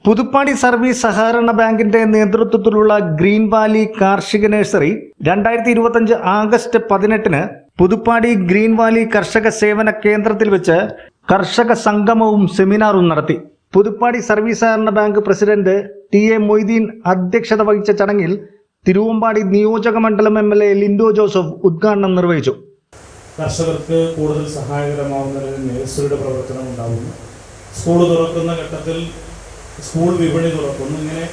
Puthuppadi service സഹകരണ ബാങ്കിന്റെ നേതൃത്വത്തിലുള്ള ഗ്രീൻ വാലി കാർഷിക nursery 2025 August 18 Puthuppady green valley കർഷക സേവന കേന്ദ്രത്തിൽ വെച്ച് കർഷക സംഗമവും സെമിനാറും നടത്തി. പുതുപ്പാടി സർവീസ് സഹകരണ ബാങ്ക് പ്രസിഡന്റ് ടി.എ. മൊയ്തീൻ അധ്യക്ഷത വഹിച്ച ചടങ്ങിൽ തിരുവമ്പാടി നിയോജക മണ്ഡലം എം.എൽ.എ. ലിൻഡോ ജോസഫ് ഉദ്ഘാടനം നിർവഹിച്ചു. കർഷകർക്ക് കൂടുതൽ സഹായകരമാവുന്ന നഴ്സറിയുടെ പ്രവർത്തനം ഉണ്ടാകുന്നു. സ്കൂൾ തുറക്കുന്ന ഘട്ടത്തിൽ സ്കൂൾ വിപണി തുറക്കുന്നു. ഇങ്ങനെ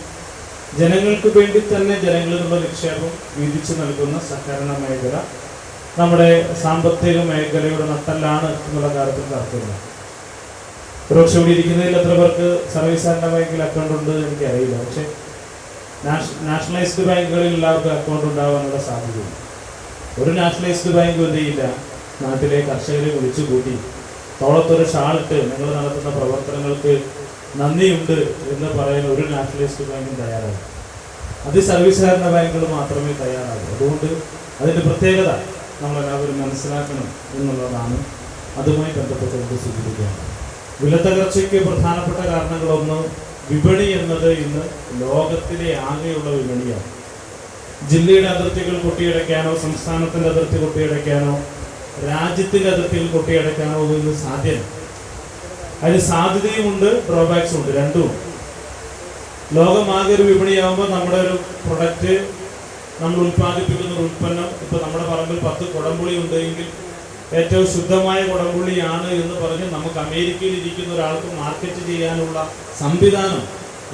ജനങ്ങൾക്ക് വേണ്ടി തന്നെ ജനങ്ങളിലുള്ള നിക്ഷേപം വീതിച്ചു നൽകുന്ന സഹകരണ മേഖല നമ്മുടെ സാമ്പത്തിക മേഖലയുടെ നട്ടെല്ലാണ് എന്നുള്ള കാര്യത്തിൽ തർക്കമില്ല. ഒരുപക്ഷെ ഇവിടെ ഇരിക്കുന്നതിൽ എത്ര പേർക്ക് സർവീസ് സഹകരണ ബാങ്കിൽ അക്കൗണ്ട് ഉണ്ട് എനിക്കറിയില്ല. പക്ഷേ നാഷണലൈസ്ഡ് ബാങ്കുകളിൽ എല്ലാവർക്കും അക്കൗണ്ട് ഉണ്ടാകാനുള്ള സാധ്യതയുണ്ട്. ഒരു നാഷണലൈസ്ഡ് ബാങ്കും എന്ത് ചെയ്യില്ല, നാട്ടിലെ കർഷകരെ വിളിച്ചു കൂട്ടി തോളത്തൊരു ഷാളിട്ട് നിങ്ങൾ നടത്തുന്ന പ്രവർത്തനങ്ങൾക്ക് നന്ദിയുണ്ട് എന്ന് പറയാൻ ഒരു നാഷണലൈസ്ഡ് ബാങ്കും തയ്യാറാകും. അത് സർവീസ് സഹകരണ ബാങ്കുകൾ മാത്രമേ തയ്യാറാകൂ. അതുകൊണ്ട് അതിൻ്റെ പ്രത്യേകത നമ്മളെല്ലാവരും മനസ്സിലാക്കണം എന്നുള്ളതാണ് അതുമായി ബന്ധപ്പെട്ടുകൊണ്ട് സൂചിപ്പിക്കുകയാണ്. വിലത്തകർച്ചയ്ക്ക് പ്രധാനപ്പെട്ട കാരണങ്ങളൊന്ന് വിപണി എന്നത് ഇന്ന് ലോകത്തിലെ ആകെയുള്ള വിപണിയാണ്. ജില്ലയുടെ അതിർത്തികൾ കൊട്ടിയടയ്ക്കാനോ സംസ്ഥാനത്തിൻ്റെ അതിർത്തി കൊട്ടിയടയ്ക്കാനോ രാജ്യത്തിൻ്റെ അതിർത്തികൾ കൊട്ടിയടയ്ക്കാനോ ഇന്ന് സാധ്യമല്ല. അതിന് സാധ്യതയുമുണ്ട്, ഡ്രോബാക്സും ഉണ്ട്, രണ്ടും. ലോകമാകെ ഒരു വിപണിയാകുമ്പോൾ നമ്മുടെ ഒരു പ്രൊഡക്റ്റ്, നമ്മൾ ഉൽപ്പാദിപ്പിക്കുന്ന ഒരു ഉൽപ്പന്നം, ഇപ്പോൾ നമ്മുടെ പറമ്പിൽ 10 കുടംപുളി ഉണ്ടെങ്കിൽ ഏറ്റവും ശുദ്ധമായ കുടംപുളിയാണ് എന്ന് പറഞ്ഞ് നമുക്ക് അമേരിക്കയിൽ ഇരിക്കുന്ന ഒരാൾക്ക് മാർക്കറ്റ് ചെയ്യാനുള്ള സംവിധാനം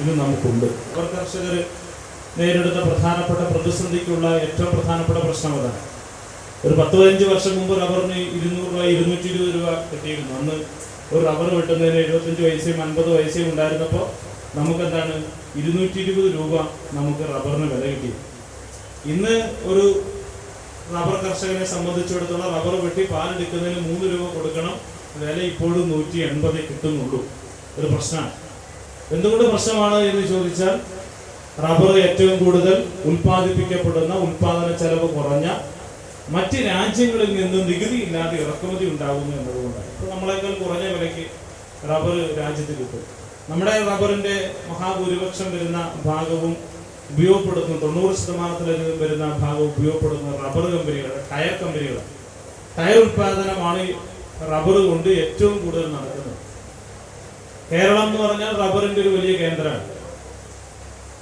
ഇന്ന് നമുക്കുണ്ട്. അവർ കർഷകർ നേരിടുന്ന പ്രധാനപ്പെട്ട പ്രതിസന്ധിക്കുള്ള ഏറ്റവും പ്രധാനപ്പെട്ട പ്രശ്നം അതാണ്. ഒരു 10-15 വർഷം മുമ്പ് റബ്ബറിന് 200 രൂപ 220 രൂപ കിട്ടിയിരുന്നു. അന്ന് ഒരു റബ്ബർ വെട്ടുന്നതിന് 75 പൈസയും 50 പൈസയും ഉണ്ടായിരുന്നപ്പോൾ നമുക്കെന്താണ് 220 രൂപ നമുക്ക് റബ്ബറിന് വില കിട്ടി. ഇന്ന് ഒരു റബ്ബർ കർഷകനെ സംബന്ധിച്ചിടത്തോളം റബ്ബർ വെട്ടി പാലെടുക്കുന്നതിന് 3 രൂപ കൊടുക്കണം. വില ഇപ്പോഴും 180 കിട്ടുന്നുള്ളൂ. ഒരു പ്രശ്നമാണ്. എന്തുകൊണ്ട് പ്രശ്നമാണ് എന്ന് ചോദിച്ചാൽ, റബ്ബർ ഏറ്റവും കൂടുതൽ ഉൽപ്പാദിപ്പിക്കപ്പെടുന്ന, ഉൽപാദന ചെലവ് കുറഞ്ഞ മറ്റ് രാജ്യങ്ങളിൽ നിന്ന് നികുതി ഇല്ലാതെ ഇറക്കുമതി ഉണ്ടാകുന്നു എന്നതുകൊണ്ടാണ്. ഇപ്പോൾ നമ്മളെക്കാൾ കുറഞ്ഞ വിലയ്ക്ക് റബ്ബർ രാജ്യത്ത് കിട്ടും. നമ്മുടെ റബ്ബറിൻ്റെ മഹാഭൂരിപക്ഷം വരുന്ന ഭാഗവും ഉപയോഗപ്പെടുത്തുന്ന 90% വരുന്ന ഭാഗവും ഉപയോഗപ്പെടുന്ന റബ്ബർ കമ്പനികളുടെ ടയർ കമ്പനികളാണ്. ടയർ ഉൽപാദനമാണ് റബ്ബർ കൊണ്ട് ഏറ്റവും കൂടുതൽ നടക്കുന്നത്. കേരളം എന്ന് പറഞ്ഞാൽ റബ്ബറിൻ്റെ ഒരു വലിയ കേന്ദ്രമാണ്.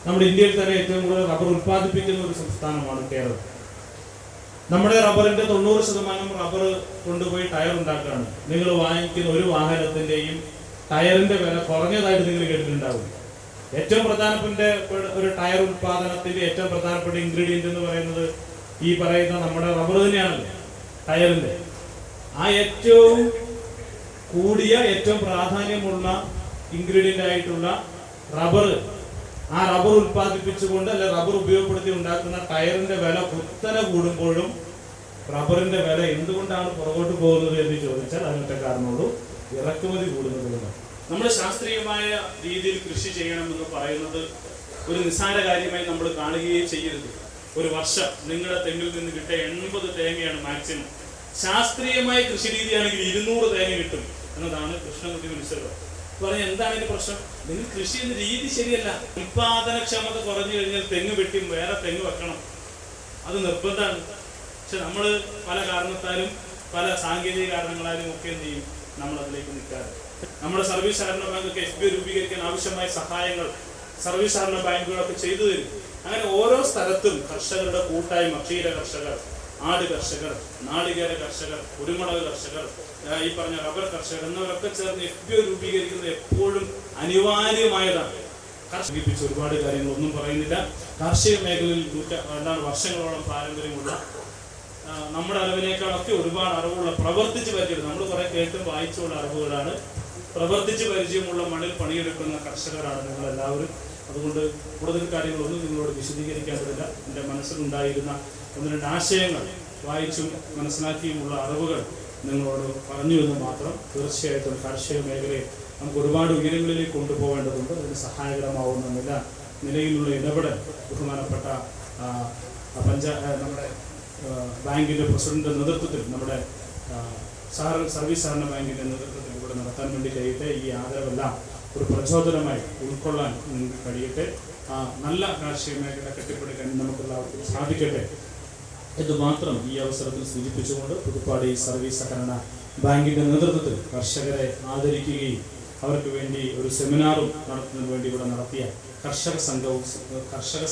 നമ്മുടെ ഇന്ത്യയിൽ തന്നെ ഏറ്റവും കൂടുതൽ റബ്ബർ ഉൽപ്പാദിപ്പിക്കുന്ന ഒരു സംസ്ഥാനമാണ് കേരളം. നമ്മുടെ റബ്ബറിന്റെ 90% റബ്ബർ കൊണ്ടുപോയി ടയർ ഉണ്ടാക്കുകയാണ്. നിങ്ങൾ വാങ്ങിക്കുന്ന ഒരു വാഹനത്തിന്റെയും ടയറിന്റെ വില കുറഞ്ഞതായിട്ട് നിങ്ങൾ കേട്ടിട്ടുണ്ടാവും. ഏറ്റവും പ്രധാനപ്പെട്ട ഒരു ടയർ ഉൽപാദനത്തിന്റെ ഏറ്റവും പ്രധാനപ്പെട്ട ഇൻഗ്രീഡിയന്റ് എന്ന് പറയുന്നത് ഈ പറയുന്ന നമ്മുടെ റബ്ബർ തന്നെയാണല്ലോ, ടയറിന്റെ. ആ ഏറ്റവും കൂടിയ, ഏറ്റവും പ്രാധാന്യമുള്ള ഇൻഗ്രീഡിയന്റ് ആയിട്ടുള്ള റബ്ബർ, ആ റബ്ബർ ഉൽപ്പാദിപ്പിച്ചുകൊണ്ട് അല്ലെ റബ്ബർ ഉപയോഗപ്പെടുത്തി ഉണ്ടാക്കുന്ന ടയറിന്റെ വില കുത്തനെ കൂടുമ്പോഴും റബ്ബറിന്റെ വില എന്തുകൊണ്ടാണ് പുറകോട്ട് പോകുന്നത് എന്ന് ചോദിച്ചാൽ അതിനൊറ്റ കാരണമുള്ളൂ, ഇറക്കുമതി കൂടുന്നതുകൊണ്ട്. നമ്മൾ ശാസ്ത്രീയമായ രീതിയിൽ കൃഷി ചെയ്യണമെന്ന് പറയുന്നത് ഒരു നിസ്സാര കാര്യമായി നമ്മൾ കാണുകയും ചെയ്യരുത്. ഒരു വർഷം നിങ്ങളുടെ തെങ്ങിൽ നിന്ന് കിട്ടിയ 80 തേങ്ങയാണ് മാക്സിമം. ശാസ്ത്രീയമായ കൃഷി രീതിയാണെങ്കിൽ 200 തേങ്ങ കിട്ടും എന്നതാണ് കൃഷ്ണകുട്ടി മിനിസ്റ്റർ പറഞ്ഞ. എന്താണ് ഇതിന്റെ പ്രശ്നം? നിങ്ങൾ കൃഷി ചെയ്യുന്ന രീതി ശരിയല്ല. ഉൽപാദനക്ഷമത കുറഞ്ഞു കഴിഞ്ഞാൽ തെങ്ങ് വെട്ടി വേറെ തെങ്ങ് വെക്കണം, അത് നിർബന്ധമാണ്. പക്ഷെ നമ്മൾ പല കാരണത്താലും, പല സാങ്കേതിക കാരണങ്ങളാലും ഒക്കെ എന്ത് ചെയ്യും, നമ്മൾ അതിലേക്ക് നിൽക്കാറ്. നമ്മുടെ സർവീസ് സഹകരണ ബാങ്കൊക്കെ FPO രൂപീകരിക്കാൻ ആവശ്യമായ സഹായങ്ങൾ സർവീസ് സഹകരണ ബാങ്കുകളൊക്കെ ചെയ്തു തരും. അങ്ങനെ ഓരോ സ്ഥലത്തും കർഷകരുടെ കൂട്ടായ്മ, ക്ഷീര കർഷകർ, ആട് കർഷകർ, നാളികേര കർഷകർ, കുരുമുളക് കർഷകർ, ഈ പറഞ്ഞ റബ്ബർ കർഷകർ എന്നിവരൊക്കെ ചേർന്ന് FPO രൂപീകരിക്കുന്നത് എപ്പോഴും അനിവാര്യമായതാണ്. കർഷകിപ്പിച്ച് ഒരുപാട് കാര്യങ്ങളൊന്നും പറയുന്നില്ല. കാർഷിക മേഖലയിൽ വർഷങ്ങളോളം പാരമ്പര്യമുള്ള, നമ്മുടെ അറിവിനേക്കാളൊക്കെ ഒരുപാട് അറിവുള്ള, പ്രവർത്തിച്ച് പരിചയം, നമ്മൾ കുറെ കേട്ടും വായിച്ചുള്ള അറിവുകളാണ്, പ്രവർത്തിച്ച് പരിചയമുള്ള, മണ്ണിൽ പണിയെടുക്കുന്ന കർഷകരാണ് നിങ്ങളെല്ലാവരും. അതുകൊണ്ട് കൂടുതൽ കാര്യങ്ങളൊന്നും നിങ്ങളോട് വിശദീകരിക്കേണ്ടതില്ല. എൻ്റെ മനസ്സിലുണ്ടായിരുന്ന 1-2 ആശയങ്ങൾ വായിച്ചും മനസ്സിലാക്കിയുമുള്ള അറിവുകൾ നിങ്ങളോട് പറഞ്ഞു എന്ന് മാത്രം. തീർച്ചയായിട്ടും കാർഷിക മേഖലയെ നമുക്ക് ഒരുപാട് ഉയരങ്ങളിലേക്ക് കൊണ്ടുപോകേണ്ടതുണ്ട്. അതിന് സഹായകരമാവുന്ന നിലയിലുള്ള ഇടപെടൽ ബഹുമാനപ്പെട്ട നമ്മുടെ ബാങ്കിൻ്റെ പ്രസിഡന്റ് നേതൃത്വത്തിൽ, നമ്മുടെ സർവീസ് സഹകരണ ബാങ്കിൻ്റെ നേതൃത്വത്തിൽ ഇവിടെ നടത്താൻ വേണ്ടി കഴിയട്ടെ. ഈ ആദരവെല്ലാം ഒരു പ്രചോദനമായി ഉൾക്കൊള്ളാൻ നിങ്ങൾക്ക് കഴിയട്ടെ. നല്ല കാർഷിക മേഖല കെട്ടിപ്പടുക്കാൻ നമുക്കെല്ലാവർക്കും സാധിക്കട്ടെ എന്ന് മാത്രം ഈ അവസരത്തിൽ സൂചിപ്പിച്ചുകൊണ്ട് പുതുപ്പാടി സർവീസ് സഹകരണ ബാങ്കിൻ്റെ നേതൃത്വത്തിൽ കർഷകരെ ആദരിക്കുകയും അവർക്ക് വേണ്ടി ഒരു സെമിനാറും നടത്തുന്നതിന് വേണ്ടി ഇവിടെ നടത്തിയ കർഷക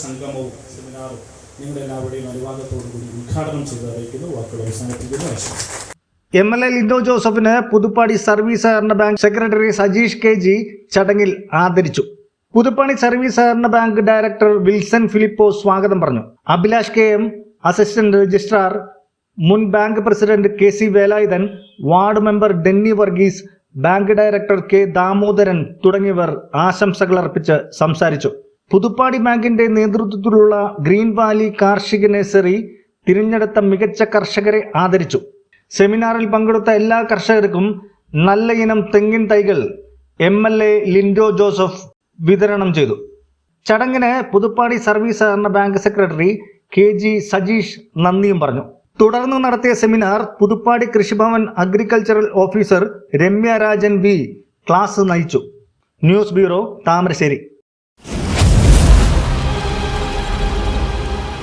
സംഗമവും സെമിനാറും നിങ്ങളെല്ലാവരുടെയും അനുവാദത്തോടുകൂടി ഉദ്ഘാടനം ചെയ്ത് അറിയിക്കുന്നു. വാക്കുകൾ അവസാനിപ്പിക്കുന്നു. MLA ലിൻഡോ ജോസഫിന് പുതുപ്പാടി സർവീസ് സഹകരണ ബാങ്ക് സെക്രട്ടറി സജീഷ് KG ചടങ്ങിൽ ആദരിച്ചു. പുതുപ്പാടി സർവീസ് സഹകരണ ബാങ്ക് ഡയറക്ടർ വിൽസൺ ഫിലിപ്പോ സ്വാഗതം പറഞ്ഞു. അഭിലാഷ് KM, അസിസ്റ്റന്റ് രജിസ്ട്രാർ, മുൻ bank president KC Velayudhan, ward member Denny Varghese, bank director K Damodaran തുടങ്ങിയവർ ആശംസകൾ അർപ്പിച്ച് സംസാരിച്ചു. പുതുപ്പാടി ബാങ്കിന്റെ നേതൃത്വത്തിലുള്ള ഗ്രീൻ വാലി കാർഷിക നഴ്സറി തിരഞ്ഞെടുത്ത മികച്ച കർഷകരെ ആദരിച്ചു. സെമിനാറിൽ പങ്കെടുത്ത എല്ലാ കർഷകർക്കും നല്ല ഇനം തെങ്ങിൻ തൈകൾ MLA ലിൻഡോ ജോസഫ് വിതരണം ചെയ്തു. ചടങ്ങിന് പുതുപ്പാടി സർവീസ് സഹകരണ ബാങ്ക് സെക്രട്ടറി KG സജീഷ് നന്ദിയും പറഞ്ഞു. തുടർന്ന് നടത്തിയ seminar Puthuppadi Krishibhavan agricultural officer Ramya Rajan V class നയിച്ചു. News bureau, Thamarassery.